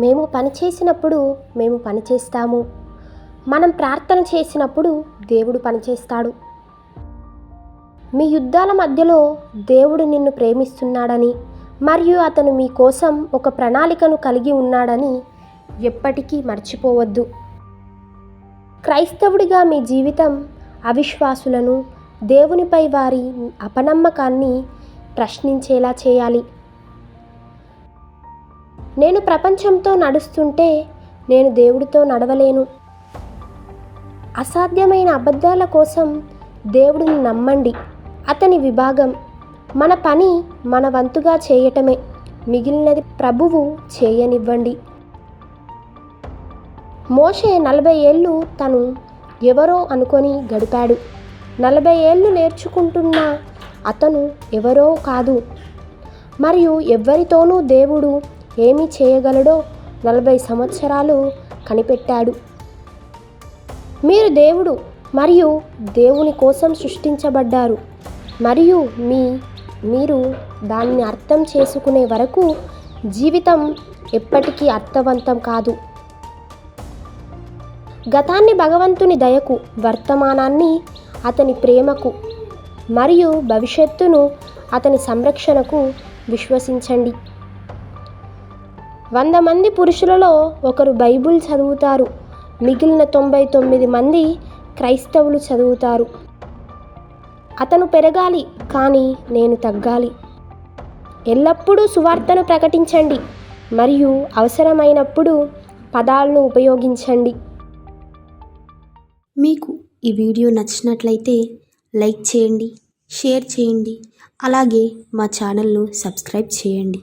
మేము పని చేసినప్పుడు మేము పని చేస్తాము. మనం ప్రార్థన చేసినప్పుడు దేవుడు పనిచేస్తాడు. మీ యుద్ధాల మధ్యలో దేవుడు నిన్ను ప్రేమిస్తున్నాడని మరియు అతను మీ కోసం ఒక ప్రణాళికను కలిగి ఉన్నాడని ఎప్పటికీ మర్చిపోవద్దు. క్రైస్తవుడిగా మీ జీవితం అవిశ్వాసులను, దేవునిపై వారి అపనమ్మకాన్ని ప్రశ్నించేలా చేయాలి. నేను ప్రపంచంతో నడుస్తుంటే నేను దేవుడితో నడవలేను. అసాధ్యమైన అబద్ధాల కోసం దేవుడిని నమ్మండి. అతని విభాగం మన పని మన వంతుగా చేయటమే, మిగిలినది ప్రభువు చేయనివ్వండి. మోషే 40 ఏళ్ళు తను ఎవరో అనుకొని గడిపాడు. 40 ఏళ్ళు నేర్చుకుంటున్న అతను ఎవరో కాదు. మరియు ఎవ్వరితోనూ దేవుడు ఏమి చేయగలడో 40 సంవత్సరాలు కనిపెట్టాడు. మీరు దేవుడు మరియు దేవుని కోసం సృష్టించబడ్డారు మరియు మీరు దాన్ని అర్థం చేసుకునే వరకు జీవితం ఎప్పటికీ అర్థవంతం కాదు. గతాన్ని భగవంతుని దయకు, వర్తమానాన్ని అతని ప్రేమకు మరియు భవిష్యత్తును అతని సంరక్షణకు విశ్వసించండి. 100 మంది పురుషులలో ఒకరు బైబిల్ చదువుతారు, మిగిలిన 99 మంది క్రైస్తవులు చదువుతారు. అతను పెరగాలి కానీ నేను తగ్గాలి. ఎల్లప్పుడూ సువార్తను ప్రకటించండి మరియు అవసరమైనప్పుడు పదాలను ఉపయోగించండి. మీకు ఈ వీడియో నచ్చినట్లయితే లైక్ చేయండి, షేర్ చేయండి, అలాగే మా ఛానల్ను సబ్స్క్రైబ్ చేయండి.